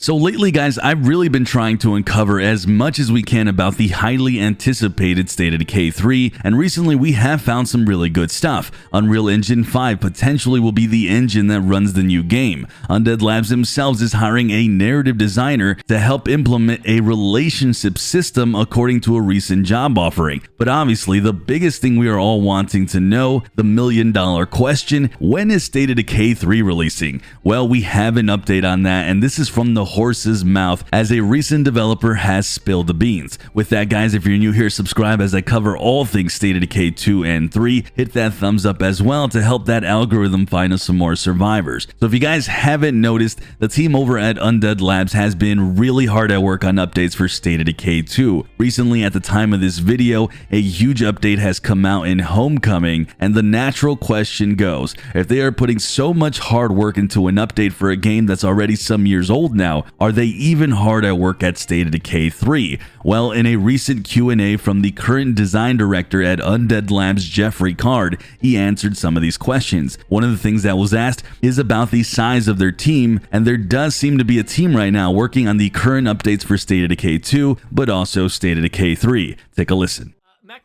So lately, guys, I've really been trying to uncover as much as we can about the highly anticipated State of Decay 3, and recently we have found some really good stuff. Unreal Engine 5 potentially will be the engine that runs the new game. Undead Labs themselves is hiring a narrative designer to help implement a relationship system according to a recent job offering. But obviously, the biggest thing we are all wanting to know, the million-dollar question, when is State of Decay 3 releasing? Well, we have an update on that, and this is from the horse's mouth as a recent developer has spilled the beans. With that, guys, if you're new here, subscribe as I cover all things State of Decay 2 and 3. Hit that thumbs up as well to help that algorithm find us some more survivors. So if you guys haven't noticed, the team over at Undead Labs has been really hard at work on updates for State of Decay 2. Recently, at the time of this video, a huge update has come out in Homecoming, and the natural question goes, if they are putting so much hard work into an update for a game that's already some years old now, are they even hard at work at State of Decay 3? Well, in a recent Q&A from the current design director at Undead Labs, Jeffrey Card, he answered some of these questions. One of the things that was asked is about the size of their team, and there does seem to be a team right now working on the current updates for State of Decay 2, but also State of Decay 3. Take a listen.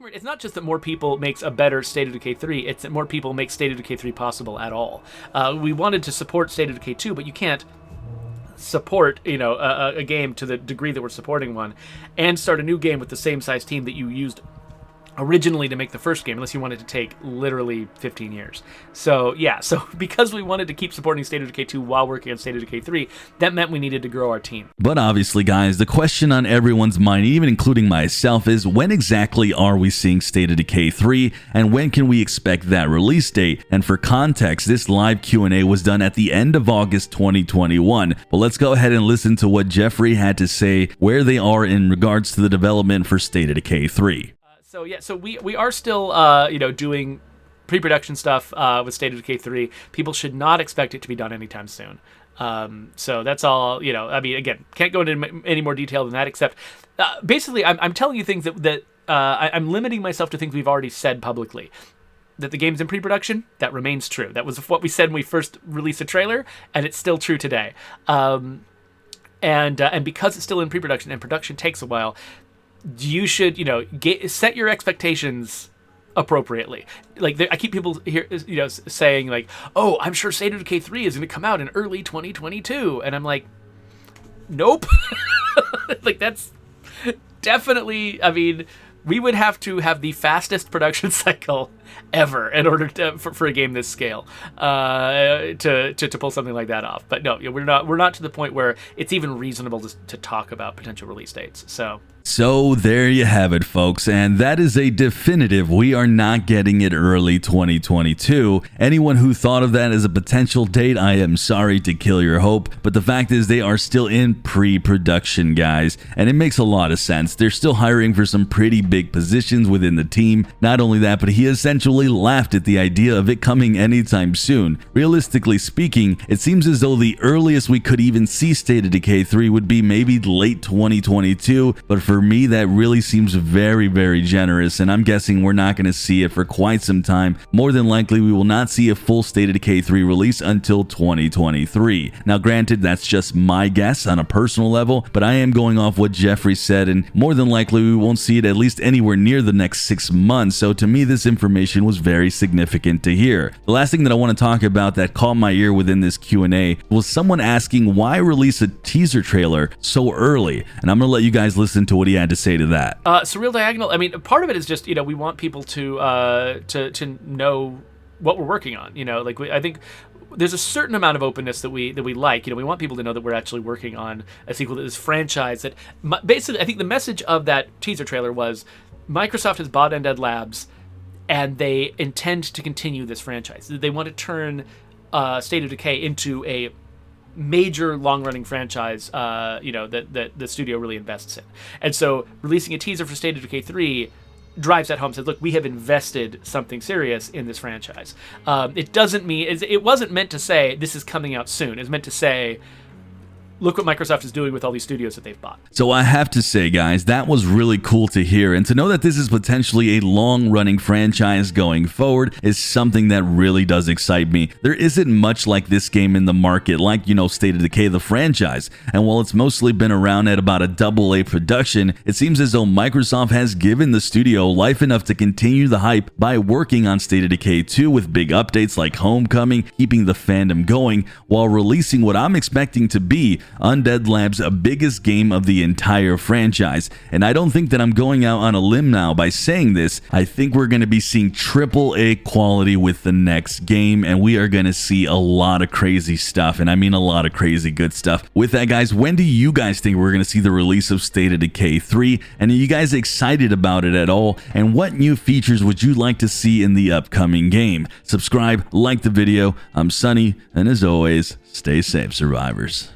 It's not just that more people makes a better State of Decay 3, it's that more people make State of Decay 3 possible at all. We wanted to support State of Decay 2, but you can't support a game to the degree that we're supporting one and start a new game with the same size team that you used originally to make the first game, unless you wanted to take literally 15 years. So yeah, so because we wanted to keep supporting State of Decay 2 while working on State of Decay 3, that meant we needed to grow our team. But obviously, guys, the question on everyone's mind, even including myself, is when exactly are we seeing State of Decay 3, and when can we expect that release date? And for context, this live Q&A was done at the end of August 2021. But let's go ahead and listen to what Jeffrey had to say where they are in regards to the development for State of Decay 3. So we are still doing pre-production stuff with State of Decay 3. People should not expect it to be done anytime soon. So that's all. I mean, again, can't go into any more detail than that. Except basically, I'm telling you things that I'm limiting myself to things we've already said publicly. That the game's in pre-production, that remains true. That was what we said when we first released a trailer, and it's still true today. And because it's still in pre-production and production takes a while, you should, set your expectations appropriately. Like, I keep people here, saying like, "Oh, I'm sure State of Decay 3 is going to come out in early 2022," and I'm like, "Nope." Like, that's definitely. I mean, we would have to have the fastest production cycle ever in order for a game this scale to pull something like that off. But no, we're not to the point where it's even reasonable to talk about potential release dates. So there you have it, folks, and that is a definitive we are not getting it early 2022. Anyone who thought of that as a potential date, I am sorry to kill your hope, but the fact is they are still in pre-production, guys, and it makes a lot of sense. They're still hiring for some pretty big positions within the team. Not only that, but he essentially laughed at the idea of it coming anytime soon. Realistically speaking, it seems as though the earliest we could even see State of Decay 3 would be maybe late 2022, but for me, that really seems very, very generous, and I'm guessing we're not going to see it for quite some time. More than likely, we will not see a full State of Decay 3 release until 2023. Now, granted, that's just my guess on a personal level, but I am going off what Jeffrey said, and more than likely, we won't see it at least anywhere near the next 6 months, so to me, this information was very significant to hear. The last thing that I want to talk about that caught my ear within this Q&A was someone asking why release a teaser trailer so early, and I'm going to let you guys listen to what he had to say to that. Surreal Diagonal, I mean, part of it is just, we want people to know what we're working on. I think there's a certain amount of openness that we like. We want people to know that we're actually working on a sequel to this franchise. That basically, I think the message of that teaser trailer was Microsoft has bought Undead Labs, and they intend to continue this franchise. They want to turn State of Decay into a major long-running franchise, that the studio really invests in. And so releasing a teaser for State of Decay 3 drives that home, says, look, we have invested something serious in this franchise. It doesn't mean, it wasn't meant to say this is coming out soon. It's meant to say look what Microsoft is doing with all these studios that they've bought. So I have to say, guys, that was really cool to hear, and to know that this is potentially a long-running franchise going forward is something that really does excite me. There isn't much like this game in the market, like, State of Decay, the franchise, and while it's mostly been around at about a AA production, it seems as though Microsoft has given the studio life enough to continue the hype by working on State of Decay 2 with big updates like Homecoming, keeping the fandom going, while releasing what I'm expecting to be Undead Labs' biggest game of the entire franchise. And I don't think that I'm going out on a limb now by saying this. I think we're going to be seeing AAA quality with the next game, and we are going to see a lot of crazy stuff, and I mean a lot of crazy good stuff. With that, guys, when do you guys think we're going to see the release of State of Decay 3? And are you guys excited about it at all? And what new features would you like to see in the upcoming game? Subscribe, like the video. I'm Sunny, and as always, stay safe, survivors.